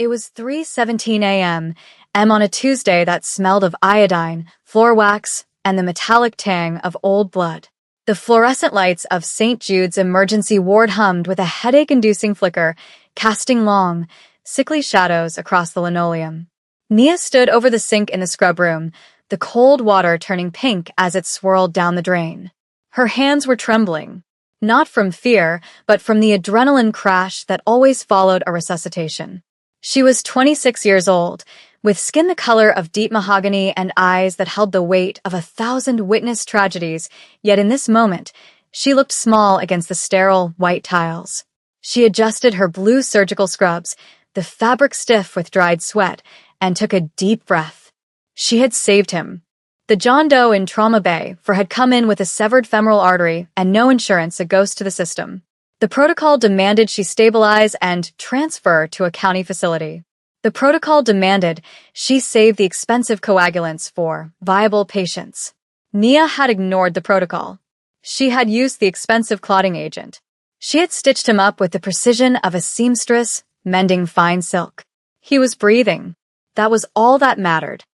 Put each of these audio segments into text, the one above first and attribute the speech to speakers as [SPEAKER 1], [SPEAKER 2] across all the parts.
[SPEAKER 1] It was 3:17 a.m., and on a Tuesday that smelled of iodine, floor wax, and the metallic tang of old blood. The fluorescent lights of St. Jude's emergency ward hummed with a headache-inducing flicker, casting long, sickly shadows across the linoleum. Nia stood over the sink in the scrub room, the cold water turning pink as it swirled down the drain. Her hands were trembling, not from fear, but from the adrenaline crash that always followed a resuscitation. She was 26 years old, with skin the color of deep mahogany and eyes that held the weight of 1,000 witnessed tragedies, yet in this moment, she looked small against the sterile, white tiles. She adjusted her blue surgical scrubs, the fabric stiff with dried sweat, and took a deep breath. She had saved him. The John Doe in Trauma Bay had come in with a severed femoral artery and no insurance, a ghost to the system. The protocol demanded she stabilize and transfer to a county facility. The protocol demanded she save the expensive coagulants for viable patients. Nia had ignored the protocol. She had used the expensive clotting agent. She had stitched him up with the precision of a seamstress mending fine silk. He was breathing. That was all that mattered.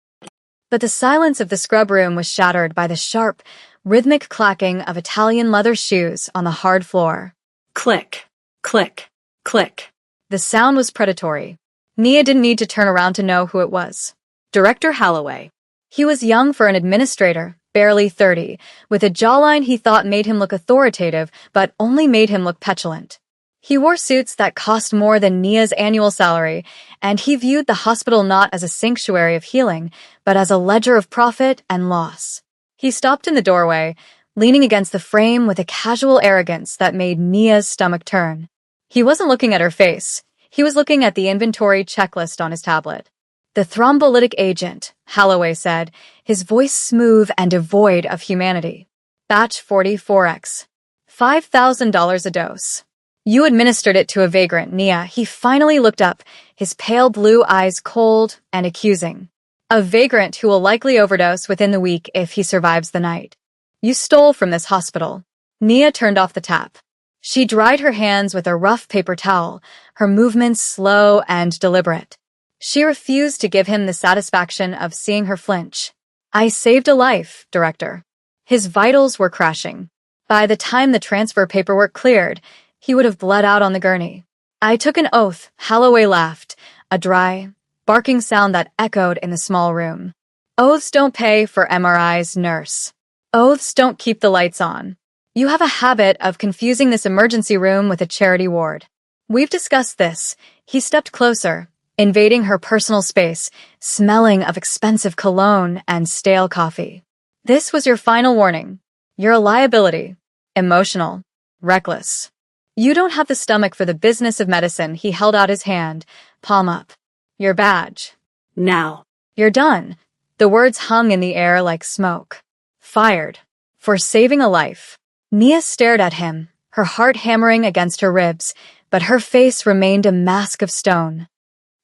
[SPEAKER 1] But the silence of the scrub room was shattered by the sharp, rhythmic clacking of Italian leather shoes on the hard floor. Click, click, click. The sound was predatory. Nia didn't need to turn around to know who it was. Director Holloway. He was young for an administrator, barely 30, with a jawline he thought made him look authoritative, but only made him look petulant. He wore suits that cost more than Nia's annual salary, and he viewed the hospital not as a sanctuary of healing, but as a ledger of profit and loss. He stopped in the doorway, leaning against the frame with a casual arrogance that made Nia's stomach turn. He wasn't looking at her face. He was looking at the inventory checklist on his tablet. The thrombolytic agent, Holloway said, his voice smooth and devoid of humanity. Batch 44X. $5,000 a dose. You administered it to a vagrant, Nia. He finally looked up, his pale blue eyes cold and accusing. A vagrant who will likely overdose within the week if he survives the night. You stole from this hospital. Nia turned off the tap. She dried her hands with a rough paper towel, her movements slow and deliberate. She refused to give him the satisfaction of seeing her flinch. I saved a life, Director. His vitals were crashing. By the time the transfer paperwork cleared, he would have bled out on the gurney. I took an oath, Holloway laughed, a dry, barking sound that echoed in the small room. Oaths don't pay for MRIs, nurse. Oaths don't keep the lights on. You have a habit of confusing this emergency room with a charity ward. We've discussed this. He stepped closer, invading her personal space, smelling of expensive cologne and stale coffee. This was your final warning. You're a liability. Emotional. Reckless. You don't have the stomach for the business of medicine. He held out his hand, palm up. Your badge. Now. You're done. The words hung in the air like smoke. Fired. For saving a life. Nia stared at him, her heart hammering against her ribs, but her face remained a mask of stone.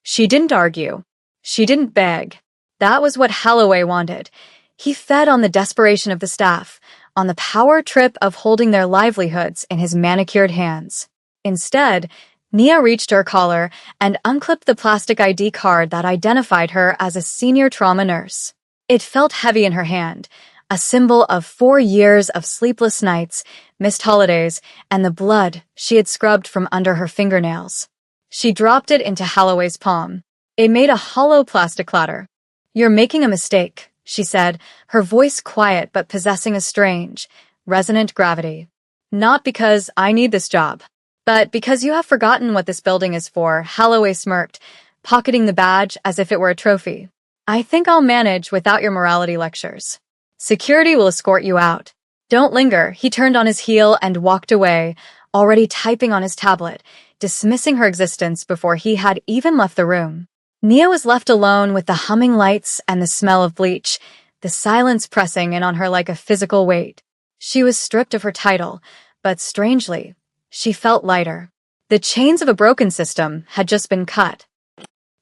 [SPEAKER 1] She didn't argue. She didn't beg. That was what Holloway wanted. He fed on the desperation of the staff, on the power trip of holding their livelihoods in his manicured hands. Instead, Nia reached her collar and unclipped the plastic ID card that identified her as a senior trauma nurse. It felt heavy in her hand, a symbol of 4 years of sleepless nights, missed holidays, and the blood she had scrubbed from under her fingernails. She dropped it into Holloway's palm. It made a hollow plastic clatter. You're making a mistake, she said, her voice quiet but possessing a strange, resonant gravity. Not because I need this job, but because you have forgotten what this building is for, Holloway smirked, pocketing the badge as if it were a trophy. I think I'll manage without your morality lectures. Security will escort you out. Don't linger. He turned on his heel and walked away, already typing on his tablet, dismissing her existence before he had even left the room. Nia was left alone with the humming lights and the smell of bleach, the silence pressing in on her like a physical weight. She was stripped of her title, but strangely, she felt lighter. The chains of a broken system had just been cut.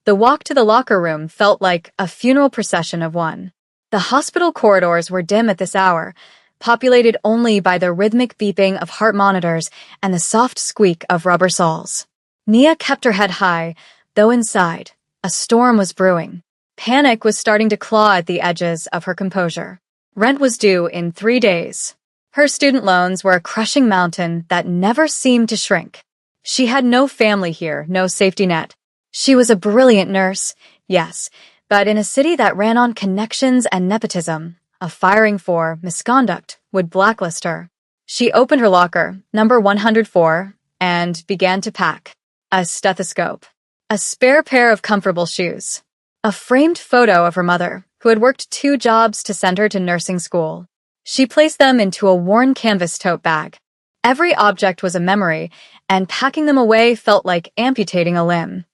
[SPEAKER 1] The walk to the locker room felt like a funeral procession of one. The hospital corridors were dim at this hour, populated only by the rhythmic beeping of heart monitors and the soft squeak of rubber soles. Nia kept her head high, though inside, a storm was brewing. Panic was starting to claw at the edges of her composure. Rent was due in 3 days. Her student loans were a crushing mountain that never seemed to shrink. She had no family here, no safety net. She was a brilliant nurse, yes, but in a city that ran on connections and nepotism, a firing for misconduct would blacklist her. She opened her locker, number 104, and began to pack. A stethoscope, a spare pair of comfortable shoes, a framed photo of her mother, who had worked 2 jobs to send her to nursing school. She placed them into a worn canvas tote bag. Every object was a memory, and packing them away felt like amputating a limb.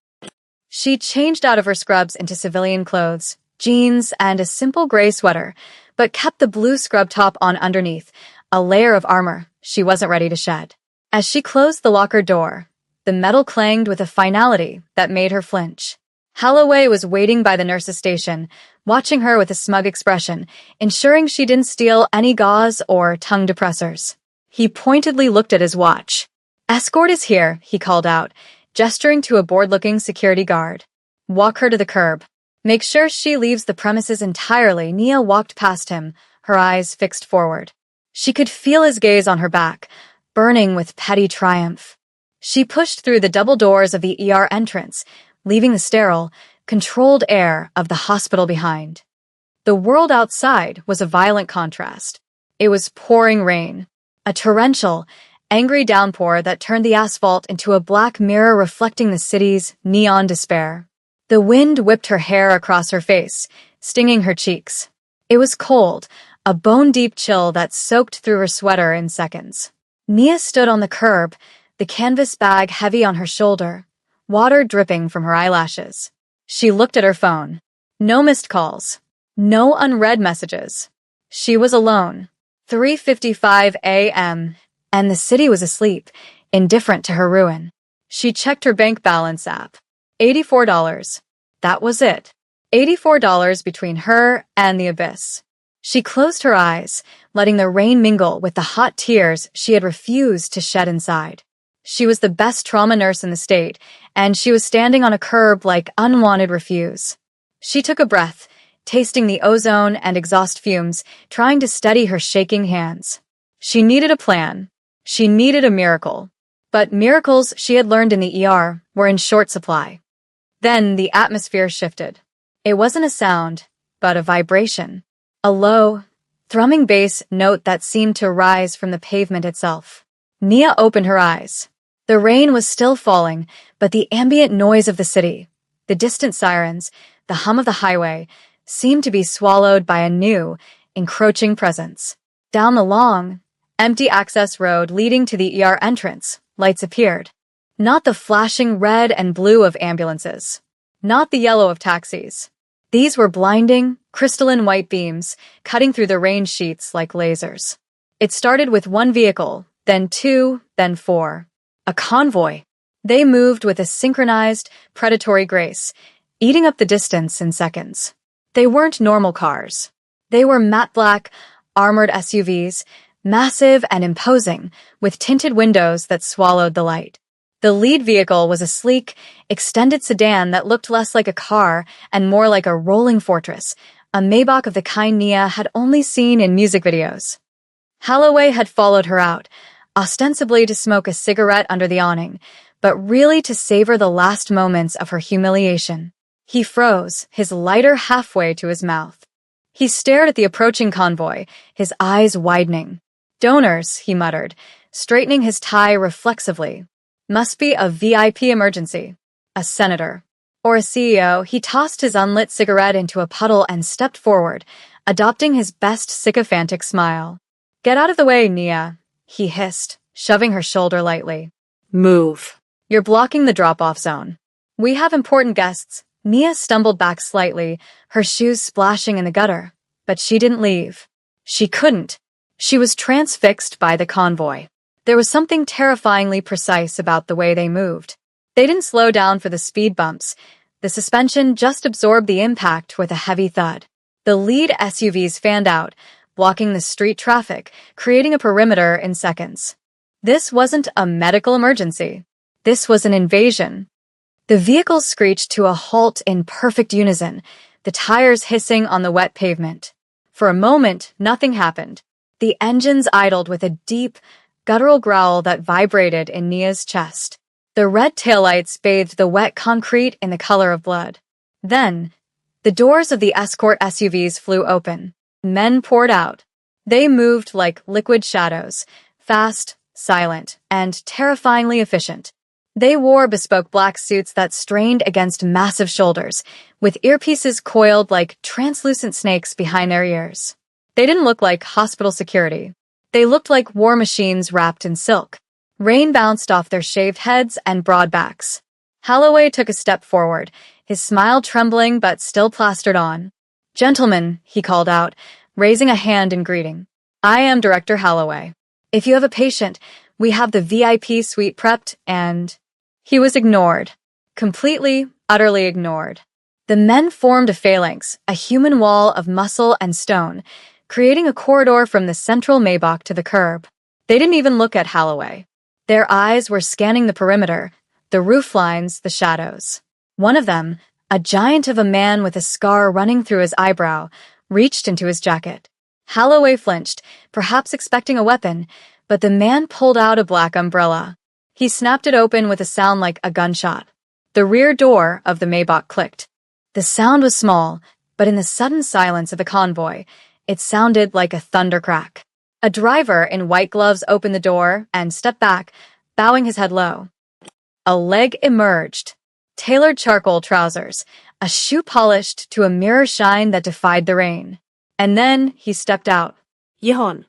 [SPEAKER 1] She changed out of her scrubs into civilian clothes, jeans, and a simple gray sweater, but kept the blue scrub top on underneath, a layer of armor she wasn't ready to shed. As she closed the locker door, the metal clanged with a finality that made her flinch. Holloway was waiting by the nurse's station, watching her with a smug expression, ensuring she didn't steal any gauze or tongue depressors. He pointedly looked at his watch. "Escort is here," he called out, gesturing to a bored-looking security guard. "Walk her to the curb. Make sure she leaves the premises entirely." Nia walked past him, her eyes fixed forward. She could feel his gaze on her back, burning with petty triumph. She pushed through the double doors of the ER entrance, leaving the sterile, controlled air of the hospital behind. The world outside was a violent contrast. It was pouring rain, a torrential, angry downpour that turned the asphalt into a black mirror reflecting the city's neon despair. The wind whipped her hair across her face, stinging her cheeks. It was cold, a bone-deep chill that soaked through her sweater in seconds. Nia stood on the curb, the canvas bag heavy on her shoulder, water dripping from her eyelashes. She looked at her phone. No missed calls. No unread messages. She was alone. 3:55 a.m., and the city was asleep, indifferent to her ruin. She checked her bank balance app. $84. That was it. $84 between her and the abyss. She closed her eyes, letting the rain mingle with the hot tears she had refused to shed inside. She was the best trauma nurse in the state, and she was standing on a curb like unwanted refuse. She took a breath, tasting the ozone and exhaust fumes, trying to steady her shaking hands. She needed a plan. She needed a miracle. But miracles she had learned in the ER were in short supply. Then the atmosphere shifted. It wasn't a sound, but a vibration. A low, thrumming bass note that seemed to rise from the pavement itself. Nia opened her eyes. The rain was still falling, but the ambient noise of the city, the distant sirens, the hum of the highway, seemed to be swallowed by a new, encroaching presence. Down the long, empty access road leading to the ER entrance, lights appeared. Not the flashing red and blue of ambulances. Not the yellow of taxis. These were blinding, crystalline white beams, cutting through the rain sheets like lasers. It started with 1 vehicle, then 2, then 4. A convoy. They moved with a synchronized, predatory grace, eating up the distance in seconds. They weren't normal cars. They were matte black, armored SUVs, massive and imposing, with tinted windows that swallowed the light. The lead vehicle was a sleek, extended sedan that looked less like a car and more like a rolling fortress, a Maybach of the kind Nia had only seen in music videos. Holloway had followed her out, ostensibly to smoke a cigarette under the awning, but really to savor the last moments of her humiliation. He froze, his lighter halfway to his mouth. He stared at the approaching convoy, his eyes widening. "Donors," he muttered, straightening his tie reflexively. "Must be a VIP emergency. A senator. Or a CEO." He tossed his unlit cigarette into a puddle and stepped forward, adopting his best sycophantic smile. "Get out of the way, Nia," he hissed, shoving her shoulder lightly. "Move. You're blocking the drop-off zone. We have important guests." Nia stumbled back slightly, her shoes splashing in the gutter, but she didn't leave. She couldn't. She was transfixed by the convoy. There was something terrifyingly precise about the way they moved. They didn't slow down for the speed bumps. The suspension just absorbed the impact with a heavy thud. The lead SUVs fanned out, blocking the street traffic, creating a perimeter in seconds. This wasn't a medical emergency. This was an invasion. The vehicle screeched to a halt in perfect unison, the tires hissing on the wet pavement. For a moment, nothing happened. The engines idled with a deep, guttural growl that vibrated in Nia's chest. The red taillights bathed the wet concrete in the color of blood. Then, the doors of the escort SUVs flew open. Men poured out. They moved like liquid shadows, fast, silent, and terrifyingly efficient. They wore bespoke black suits that strained against massive shoulders, with earpieces coiled like translucent snakes behind their ears. They didn't look like hospital security. They looked like war machines wrapped in silk. Rain bounced off their shaved heads and broad backs. Holloway took a step forward, his smile trembling but still plastered on. "Gentlemen," he called out, raising a hand in greeting. "I am Director Holloway. If you have a patient, we have the VIP suite prepped and—" He was ignored. Completely, utterly ignored. The men formed a phalanx, a human wall of muscle and stone, creating a corridor from the central Maybach to the curb. They didn't even look at Holloway. Their eyes were scanning the perimeter, the roof lines, the shadows. One of them, a giant of a man with a scar running through his eyebrow, reached into his jacket. Holloway flinched, perhaps expecting a weapon, but the man pulled out a black umbrella. He snapped it open with a sound like a gunshot. The rear door of the Maybach clicked. The sound was small, but in the sudden silence of the convoy, it sounded like a thunder crack. A driver in white gloves opened the door and stepped back, bowing his head low. A leg emerged. Tailored charcoal trousers, a shoe polished to a mirror shine that defied the rain. And then he stepped out.
[SPEAKER 2] Yehon.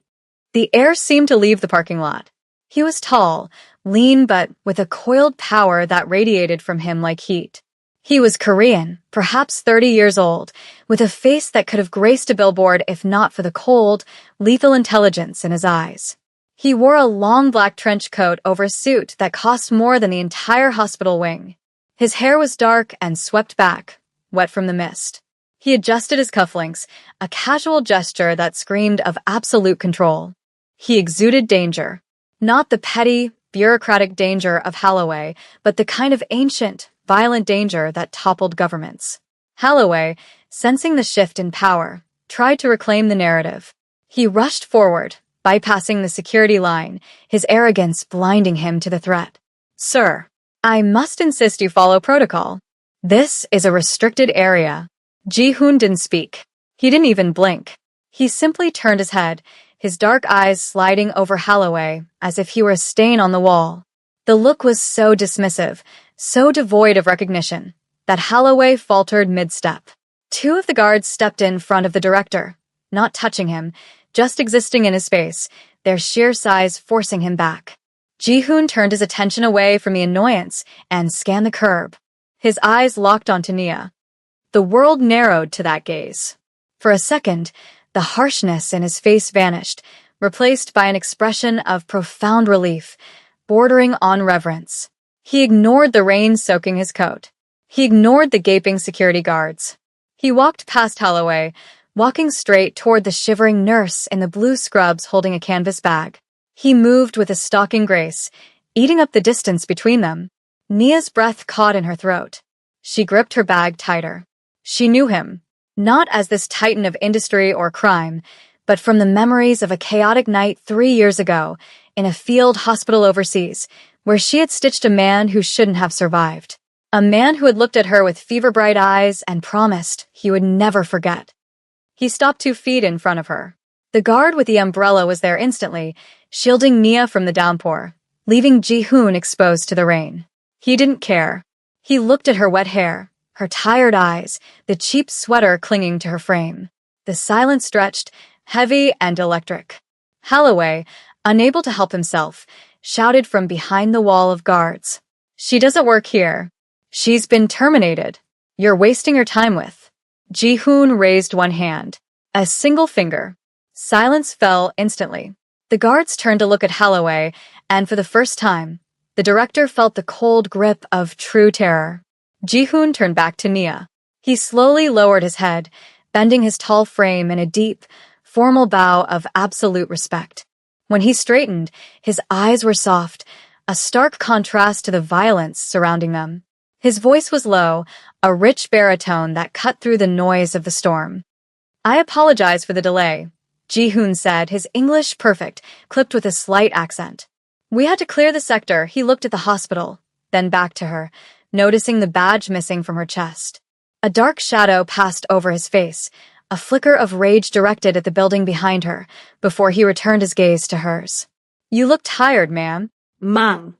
[SPEAKER 1] The air seemed to leave the parking lot. He was tall, lean but with a coiled power that radiated from him like heat. He was Korean, perhaps 30 years old, with a face that could have graced a billboard if not for the cold, lethal intelligence in his eyes. He wore a long black trench coat over a suit that cost more than the entire hospital wing. His hair was dark and swept back, wet from the mist. He adjusted his cufflinks, a casual gesture that screamed of absolute control. He exuded danger. Not the petty, bureaucratic danger of Holloway, but the kind of ancient, violent danger that toppled governments. Holloway, sensing the shift in power, tried to reclaim the narrative. He rushed forward, bypassing the security line, his arrogance blinding him to the threat. "Sir, I must insist you follow protocol. This is a restricted area." Ji-hoon didn't speak. He didn't even blink. He simply turned his head, his dark eyes sliding over Holloway as if he were a stain on the wall. The look was so dismissive, so devoid of recognition, that Holloway faltered mid-step. Two of the guards stepped in front of the director, not touching him, just existing in his space, their sheer size forcing him back. Ji-hoon turned his attention away from the annoyance and scanned the curb. His eyes locked onto Nia. The world narrowed to that gaze. For a second, the harshness in his face vanished, replaced by an expression of profound relief, bordering on reverence. He ignored the rain soaking his coat. He ignored the gaping security guards. He walked past Holloway, walking straight toward the shivering nurse in the blue scrubs holding a canvas bag. He moved with a stalking grace, eating up the distance between them. Nia's breath caught in her throat. She gripped her bag tighter. She knew him, not as this titan of industry or crime, but from the memories of a chaotic night 3 years ago in a field hospital overseas, where she had stitched a man who shouldn't have survived. A man who had looked at her with fever-bright eyes and promised he would never forget. He stopped 2 feet in front of her. The guard with the umbrella was there instantly, shielding Nia from the downpour, leaving Ji-hoon exposed to the rain. He didn't care. He looked at her wet hair, her tired eyes, the cheap sweater clinging to her frame. The silence stretched, heavy and electric. Holloway, unable to help himself, shouted from behind the wall of guards. "She doesn't work here. She's been terminated. You're wasting your time with." Ji-hoon raised one hand. A single finger. Silence fell instantly. The guards turned to look at Holloway, and for the first time, the director felt the cold grip of true terror. Ji-hoon turned back to Nia. He slowly lowered his head, bending his tall frame in a deep, formal bow of absolute respect. When he straightened, his eyes were soft, a stark contrast to the violence surrounding them. His voice was low, a rich baritone that cut through the noise of the storm. I apologize for the delay, Ji-hoon said, his English perfect, clipped with a slight accent. We had to clear the sector. He looked at the hospital, then back to her, noticing the badge missing from her chest. A dark shadow passed over his face, a flicker of rage directed at the building behind her, before he returned his gaze to hers. You look tired, ma'am.
[SPEAKER 2] Ma'am.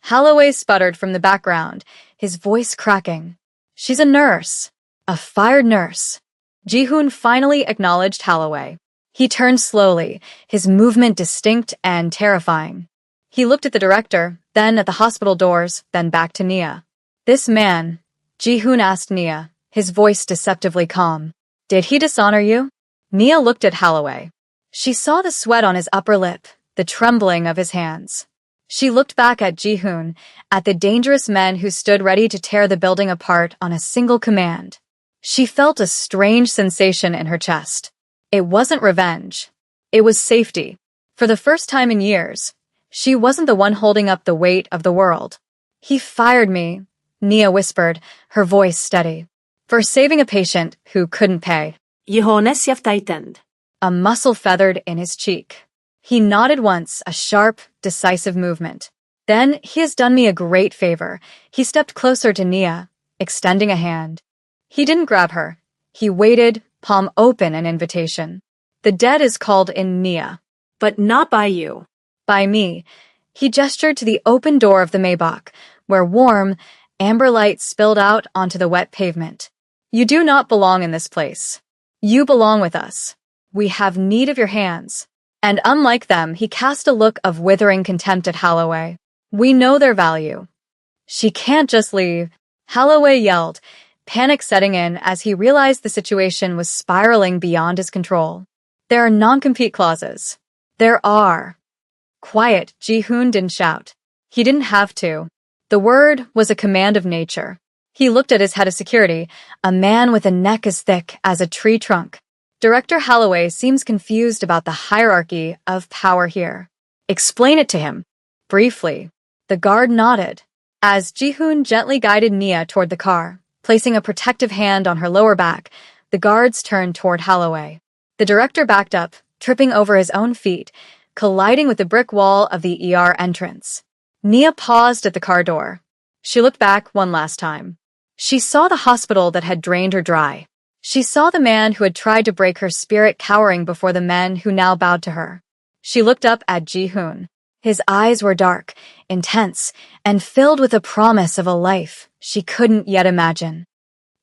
[SPEAKER 1] Holloway sputtered from the background, his voice cracking. She's a nurse. A fired nurse. Ji-hoon finally acknowledged Holloway. He turned slowly, his movement distinct and terrifying. He looked at the director, then at the hospital doors, then back to Nia. This man, Ji-hoon asked Nia, his voice deceptively calm. Did he dishonor you? Nia looked at Holloway. She saw the sweat on his upper lip, the trembling of his hands. She looked back at Ji-hoon, at the dangerous men who stood ready to tear the building apart on a single command. She felt a strange sensation in her chest. It wasn't revenge. It was safety. For the first time in years, she wasn't the one holding up the weight of the world. He fired me, Nia whispered, her voice steady, for saving a patient who couldn't pay.
[SPEAKER 2] Його не святайтенд.
[SPEAKER 1] A muscle feathered in his cheek. He nodded once, a sharp, decisive movement. Then, he has done me a great favor. He stepped closer to Nia, extending a hand. He didn't grab her. He waited, palm open, an invitation. The dead is called in Nia.
[SPEAKER 2] But not by you.
[SPEAKER 1] By me. He gestured to the open door of the Maybach, where warm, amber light spilled out onto the wet pavement. You do not belong in this place. You belong with us. We have need of your hands. And unlike them, he cast a look of withering contempt at Holloway. We know their value. She can't just leave, Holloway yelled, panic setting in as he realized the situation was spiraling beyond his control. There are non-compete clauses. There are. Quiet, Ji-hoon didn't shout. He didn't have to. The word was a command of nature. He looked at his head of security, a man with a neck as thick as a tree trunk. Director Holloway seems confused about the hierarchy of power here. Explain it to him. Briefly. The guard nodded. As Ji-hoon gently guided Nia toward the car, placing a protective hand on her lower back, the guards turned toward Holloway. The director backed up, tripping over his own feet, colliding with the brick wall of the ER entrance. Nia paused at the car door. She looked back one last time. She saw the hospital that had drained her dry. She saw the man who had tried to break her spirit cowering before the men who now bowed to her. She looked up at Ji-hoon. His eyes were dark, intense, and filled with a promise of a life she couldn't yet imagine.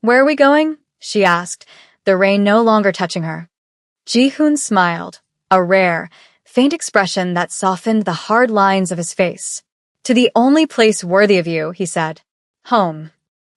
[SPEAKER 1] Where are we going? She asked, the rain no longer touching her. Ji-hoon smiled, a rare, faint expression that softened the hard lines of his face. To the only place worthy of you, he said. Home.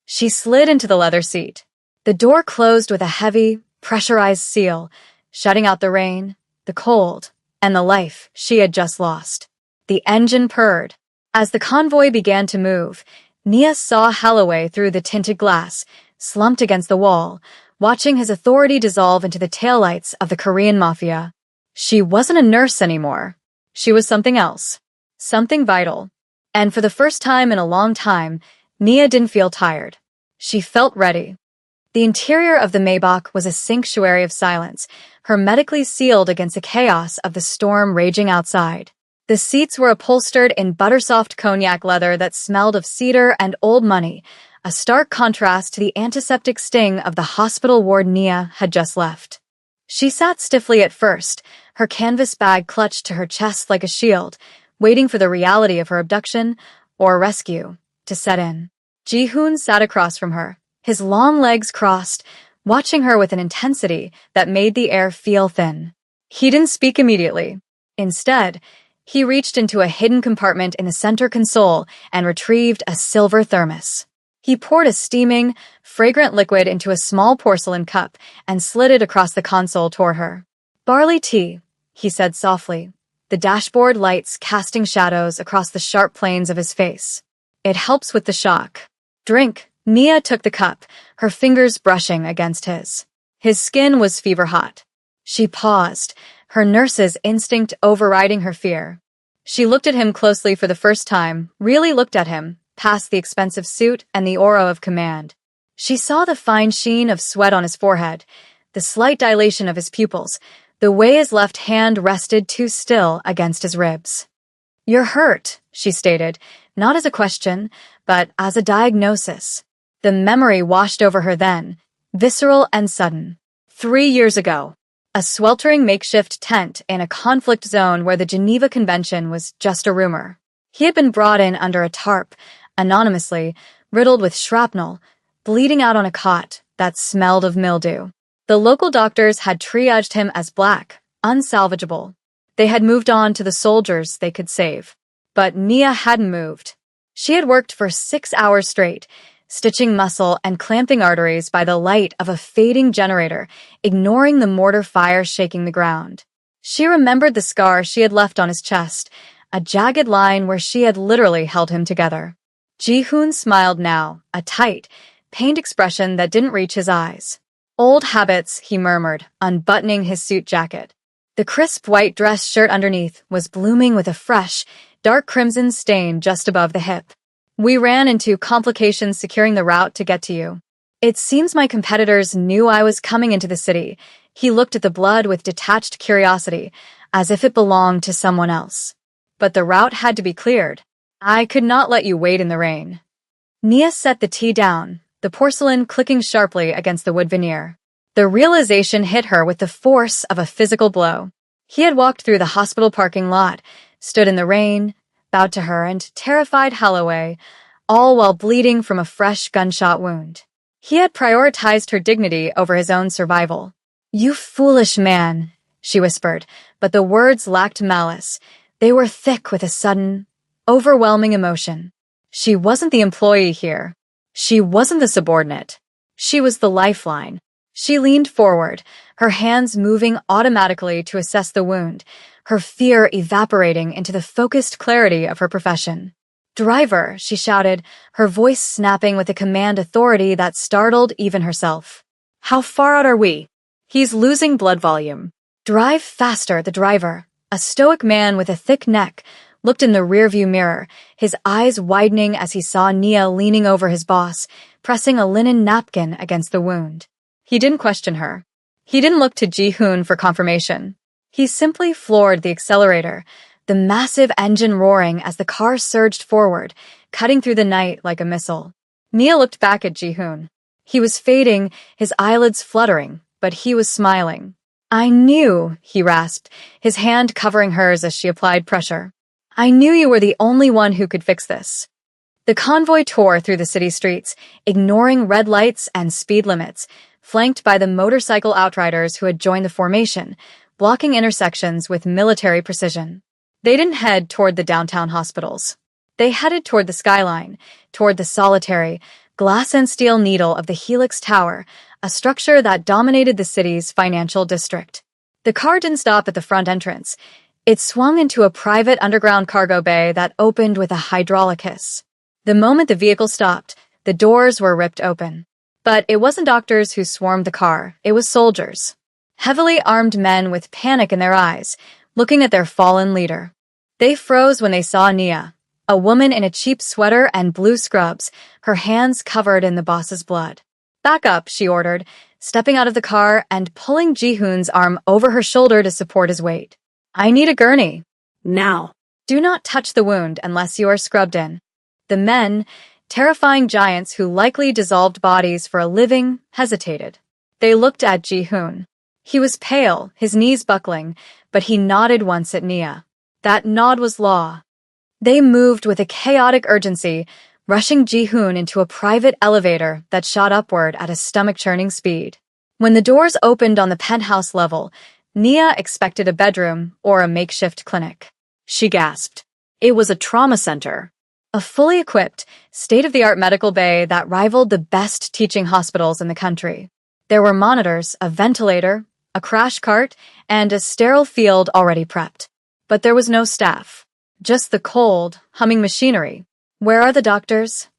[SPEAKER 1] She slid into the leather seat. The door closed with a heavy, pressurized seal, shutting out the rain, the cold, and the life she had just lost. The engine purred. As the convoy began to move, Nia saw Holloway through the tinted glass, slumped against the wall, watching his authority dissolve into the taillights of the Korean Mafia. She wasn't a nurse anymore. She was something else. Something vital. And for the first time in a long time, Nia didn't feel tired. She felt ready. The interior of the Maybach was a sanctuary of silence, hermetically sealed against the chaos of the storm raging outside. The seats were upholstered in buttersoft cognac leather that smelled of cedar and old money, a stark contrast to the antiseptic sting of the hospital ward Nia had just left. She sat stiffly at first, her canvas bag clutched to her chest like a shield, waiting for the reality of her abduction, or rescue, to set in. Ji-hoon sat across from her, his long legs crossed, watching her with an intensity that made the air feel thin. He didn't speak immediately. Instead, he reached into a hidden compartment in the center console and retrieved a silver thermos. He poured a steaming, fragrant liquid into a small porcelain cup and slid it across the console toward her. Barley tea, he said softly, the dashboard lights casting shadows across the sharp planes of his face. It helps with the shock. Drink. Nia took the cup, her fingers brushing against his. His skin was fever-hot. She paused, her nurse's instinct overriding her fear. She looked at him closely for the first time, really looked at him, past the expensive suit and the aura of command. She saw the fine sheen of sweat on his forehead, the slight dilation of his pupils, the way his left hand rested too still against his ribs. "You're hurt," she stated, not as a question, but as a diagnosis. The memory washed over her then, visceral and sudden. 3 years ago, a sweltering makeshift tent in a conflict zone where the Geneva Convention was just a rumor. He had been brought in under a tarp, anonymously, riddled with shrapnel, bleeding out on a cot that smelled of mildew. The local doctors had triaged him as black, unsalvageable. They had moved on to the soldiers they could save. But Nia hadn't moved. She had worked for 6 hours straight, stitching muscle and clamping arteries by the light of a fading generator, ignoring the mortar fire shaking the ground. She remembered the scar she had left on his chest, a jagged line where she had literally held him together. Ji-hoon smiled now, a tight, pained expression that didn't reach his eyes. "Old habits," he murmured, unbuttoning his suit jacket. The crisp white dress shirt underneath was blooming with a fresh, dark crimson stain just above the hip. "We ran into complications securing the route to get to you. It seems my competitors knew I was coming into the city." He looked at the blood with detached curiosity, as if it belonged to someone else. "But the route had to be cleared. I could not let you wait in the rain." Nia set the tea down, the porcelain clicking sharply against the wood veneer. The realization hit her with the force of a physical blow. He had walked through the hospital parking lot, stood in the rain, bowed to her, and terrified Holloway, all while bleeding from a fresh gunshot wound. He had prioritized her dignity over his own survival. "You foolish man," she whispered, but the words lacked malice. They were thick with a sudden, overwhelming emotion. She wasn't the employee here. She wasn't the subordinate. She was the lifeline. She leaned forward, her hands moving automatically to assess the wound, her fear evaporating into the focused clarity of her profession. "Driver," she shouted, her voice snapping with a command authority that startled even herself. "How far out are we?" "He's losing blood volume." "Drive faster," the driver, a stoic man with a thick neck, looked in the rearview mirror, his eyes widening as he saw Nia leaning over his boss, pressing a linen napkin against the wound. He didn't question her. He didn't look to Ji-hoon for confirmation. He simply floored the accelerator, the massive engine roaring as the car surged forward, cutting through the night like a missile. Nia looked back at Ji-hoon. He was fading, his eyelids fluttering, but he was smiling. "I knew," he rasped, his hand covering hers as she applied pressure. "I knew you were the only one who could fix this." The convoy tore through the city streets, ignoring red lights and speed limits, flanked by the motorcycle outriders who had joined the formation, blocking intersections with military precision. They didn't head toward the downtown hospitals. They headed toward the skyline, toward the solitary, glass and steel needle of the Helix Tower, a structure that dominated the city's financial district. The car didn't stop at the front entrance. It swung into a private underground cargo bay that opened with a hydraulic hiss. The moment the vehicle stopped, the doors were ripped open. But it wasn't doctors who swarmed the car, it was soldiers. Heavily armed men with panic in their eyes, looking at their fallen leader. They froze when they saw Nia, a woman in a cheap sweater and blue scrubs, her hands covered in the boss's blood. "Back up," she ordered, stepping out of the car and pulling Ji-hoon's arm over her shoulder to support his weight. "I need a gurney."
[SPEAKER 2] Now.
[SPEAKER 1] "Do not touch the wound unless you are scrubbed in." The men, terrifying giants who likely dissolved bodies for a living, hesitated. They looked at Ji-hoon. He was pale, his knees buckling, but he nodded once at Nia. That nod was law. They moved with a chaotic urgency, rushing Ji-hoon into a private elevator that shot upward at a stomach-churning speed. When the doors opened on the penthouse level, Nia expected a bedroom or a makeshift clinic. She gasped. It was a trauma center. A fully equipped, state-of-the-art medical bay that rivaled the best teaching hospitals in the country. There were monitors, a ventilator, a crash cart, and a sterile field already prepped. But there was no staff. Just the cold, humming machinery. "Where are the doctors?"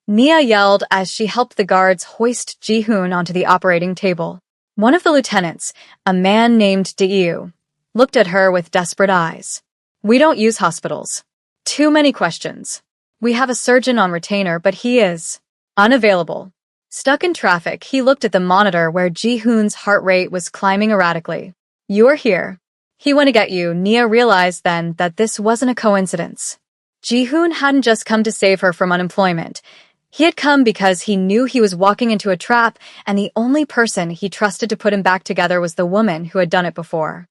[SPEAKER 1] Nia yelled as she helped the guards hoist Ji-hoon onto the operating table. One of the lieutenants, a man named Deu, looked at her with desperate eyes. "We don't use hospitals." "Too many questions." We have a surgeon on retainer, but he is unavailable. Stuck in traffic, he looked at the monitor where Ji-hoon's heart rate was climbing erratically. You're here. He went to get you. Nia realized then that this wasn't a coincidence. Ji-hoon hadn't just come to save her from unemployment. He had come because he knew he was walking into a trap, and the only person he trusted to put him back together was the woman who had done it before.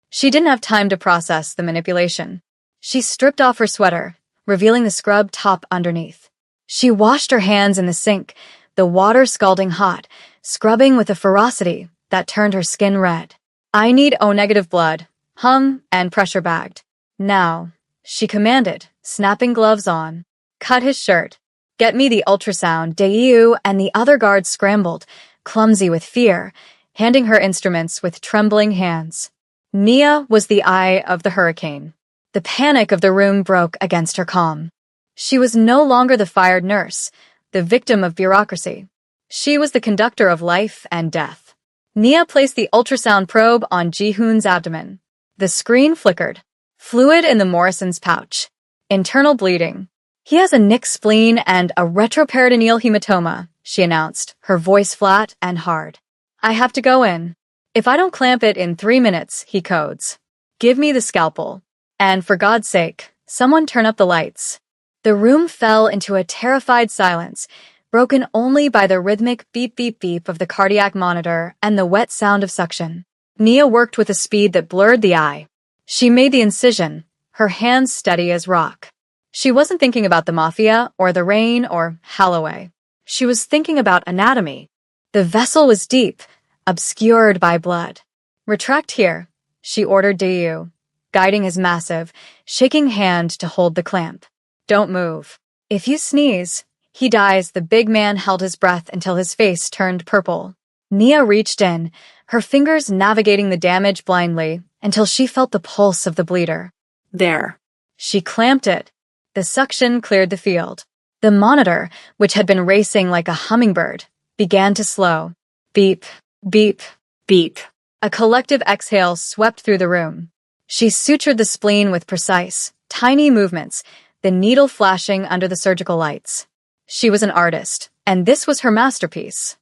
[SPEAKER 1] She didn't have time to process the manipulation. She stripped off her sweater, revealing the scrub top underneath. She washed her hands in the sink, the water scalding hot, scrubbing with a ferocity that turned her skin red. I need O-negative blood, and pressure bagged. Now, she commanded, snapping gloves on. Cut his shirt. Get me the ultrasound. Daewoo and the other guards scrambled, clumsy with fear, handing her instruments with trembling hands. Nia was the eye of the hurricane. The panic of the room broke against her calm. She was no longer the fired nurse, the victim of bureaucracy. She was the conductor of life and death. Nia placed the ultrasound probe on Ji-hoon's abdomen. The screen flickered. Fluid in the Morrison's pouch. Internal bleeding. He has a nicked spleen and a retroperitoneal hematoma, she announced, her voice flat and hard. I have to go in. If I don't clamp it in 3 minutes, he codes. Give me the scalpel. And for God's sake, someone turn up the lights. The room fell into a terrified silence, broken only by the rhythmic beep-beep-beep of the cardiac monitor and the wet sound of suction. Nia worked with a speed that blurred the eye. She made the incision, her hands steady as rock. She wasn't thinking about the Mafia or the rain or Holloway. She was thinking about anatomy. The vessel was deep, obscured by blood. Retract here, she ordered Daewoo, guiding his massive, shaking hand to hold the clamp. Don't move. If you sneeze, he dies. The big man held his breath until his face turned purple. Nia reached in, her fingers navigating the damage blindly until she felt the pulse of the bleeder.
[SPEAKER 2] There.
[SPEAKER 1] She clamped it. The suction cleared the field. The monitor, which had been racing like a hummingbird, began to slow. Beep, beep,
[SPEAKER 2] Beep.
[SPEAKER 1] a collective exhale swept through the room. She sutured the spleen with precise, tiny movements, the needle flashing under the surgical lights. She was an artist, and this was her masterpiece.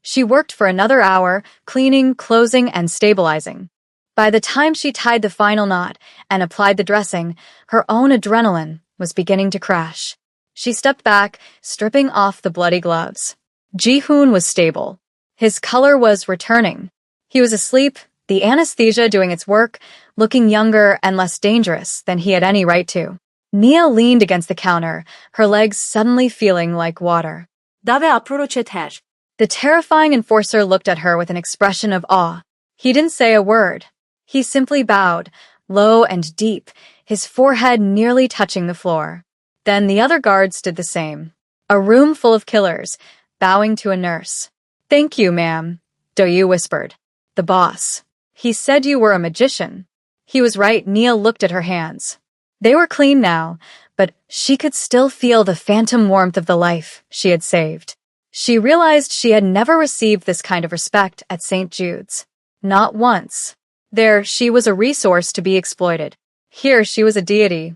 [SPEAKER 1] She worked for another hour, cleaning, closing, and stabilizing. By the time she tied the final knot and applied the dressing, her own adrenaline was beginning to crash. She stepped back, stripping off the bloody gloves. Ji-hoon was stable. His color was returning. He was asleep, the anesthesia doing its work, looking younger and less dangerous than he had any right to. Nia leaned against the counter, her legs suddenly feeling like water.
[SPEAKER 2] 나 왜 앞으로 챗해?
[SPEAKER 1] The terrifying enforcer looked at her with an expression of awe. He didn't say a word. He simply bowed, low and deep, his forehead nearly touching the floor. Then the other guards did the same. A room full of killers, bowing to a nurse. Thank you, ma'am, Daewoo whispered. The boss. He said you were a magician. He was right. Nia looked at her hands. They were clean now, but she could still feel the phantom warmth of the life she had saved. She realized she had never received this kind of respect at St. Jude's. Not once. There, she was a resource to be exploited. Here, she was a deity.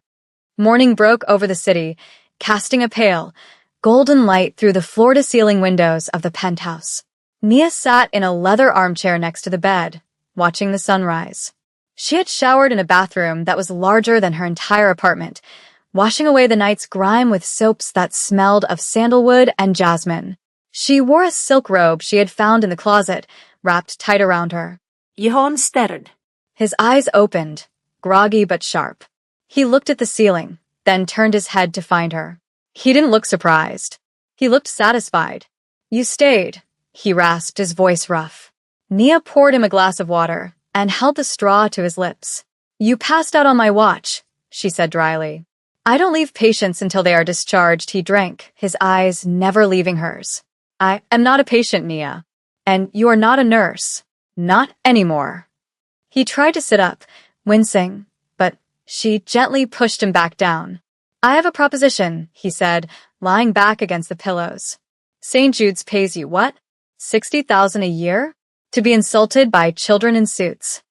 [SPEAKER 1] Morning broke over the city, casting a pale, golden light through the floor-to-ceiling windows of the penthouse. Nia sat in a leather armchair next to the bed, watching the sunrise. She had showered in a bathroom that was larger than her entire apartment, washing away the night's grime with soaps that smelled of sandalwood and jasmine. She wore a silk robe she had found in the closet, wrapped tight around her.
[SPEAKER 2] Ji-hoon stared.
[SPEAKER 1] His eyes opened, groggy but sharp. He looked at the ceiling, then turned his head to find her. He didn't look surprised. He looked satisfied. You stayed, he rasped, his voice rough. Nia poured him a glass of water and held the straw to his lips. You passed out on my watch, she said dryly. I don't leave patients until they are discharged. He drank, his eyes never leaving hers. I am not a patient, Nia. And you are not a nurse. Not anymore. He tried to sit up, wincing, but she gently pushed him back down. I have a proposition, he said, lying back against the pillows. St. Jude's pays you what? $60,000 a year? To be insulted by children in suits.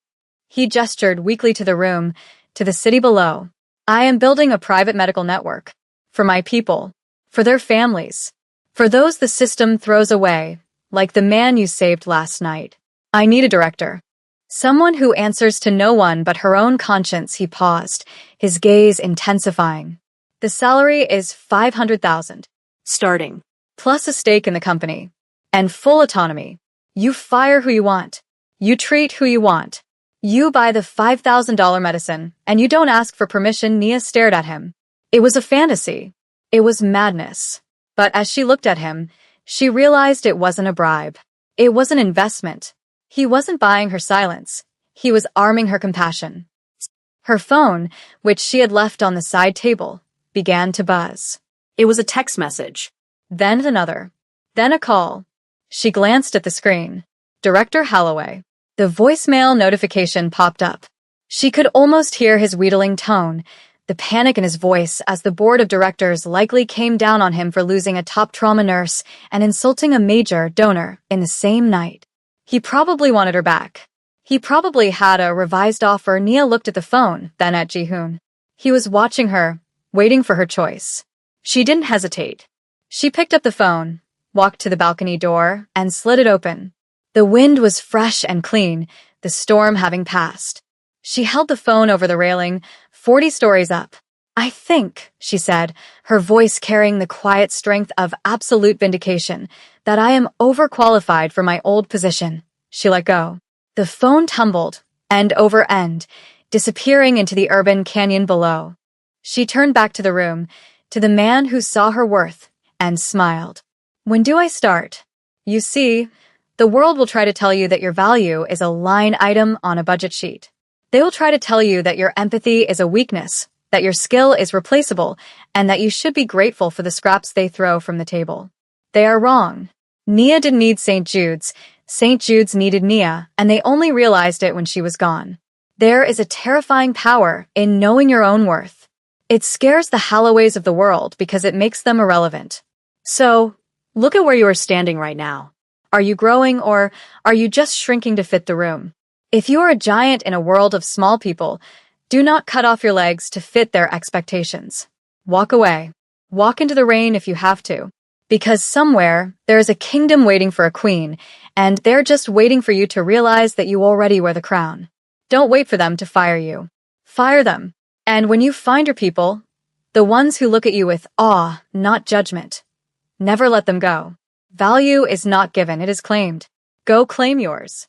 [SPEAKER 1] He gestured weakly to the room, to the city below. I am building a private medical network. For my people. For their families. For those the system throws away, like the man you saved last night. I need a director. Someone who answers to no one but her own conscience. He paused, his gaze intensifying. The salary is 500,000.
[SPEAKER 2] Starting.
[SPEAKER 1] Plus a stake in the company. And full autonomy. You fire who you want. You treat who you want. You buy the $5,000 medicine, and you don't ask for permission. Nia stared at him. It was a fantasy. It was madness. But as she looked at him, she realized it wasn't a bribe. It was an investment. He wasn't buying her silence. He was arming her compassion. Her phone, which she had left on the side table, began to buzz.
[SPEAKER 2] It was a text message.
[SPEAKER 1] Then another. Then a call. She glanced at the screen. Director Holloway. The voicemail notification popped up. She could almost hear his wheedling tone, the panic in his voice as the board of directors likely came down on him for losing a top trauma nurse and insulting a major donor in the same night. He probably wanted her back. He probably had a revised offer. Nia looked at the phone, then at Ji-hoon. He was watching her, waiting for her choice. She didn't hesitate. She picked up the phone, walked to the balcony door, and slid it open. The wind was fresh and clean, the storm having passed. She held the phone over the railing, 40 stories up. I think, she said, her voice carrying the quiet strength of absolute vindication, that I am overqualified for my old position. She let go. The phone tumbled, end over end, disappearing into the urban canyon below. She turned back to the room, to the man who saw her worth, and smiled. When do I start? You see, the world will try to tell you that your value is a line item on a budget sheet. They will try to tell you that your empathy is a weakness, that your skill is replaceable, and that you should be grateful for the scraps they throw from the table. They are wrong. Nia didn't need St. Jude's. St. Jude's needed Nia, and they only realized it when she was gone. There is a terrifying power in knowing your own worth. It scares the Halloways of the world because it makes them irrelevant. So, look at where you are standing right now. Are you growing, or are you just shrinking to fit the room? If you are a giant in a world of small people, do not cut off your legs to fit their expectations. Walk away. Walk into the rain if you have to. Because somewhere, there is a kingdom waiting for a queen, and they're just waiting for you to realize that you already wear the crown. Don't wait for them to fire you. Fire them. And when you find your people, the ones who look at you with awe, not judgment, never let them go. Value is not given, it is claimed. Go claim yours.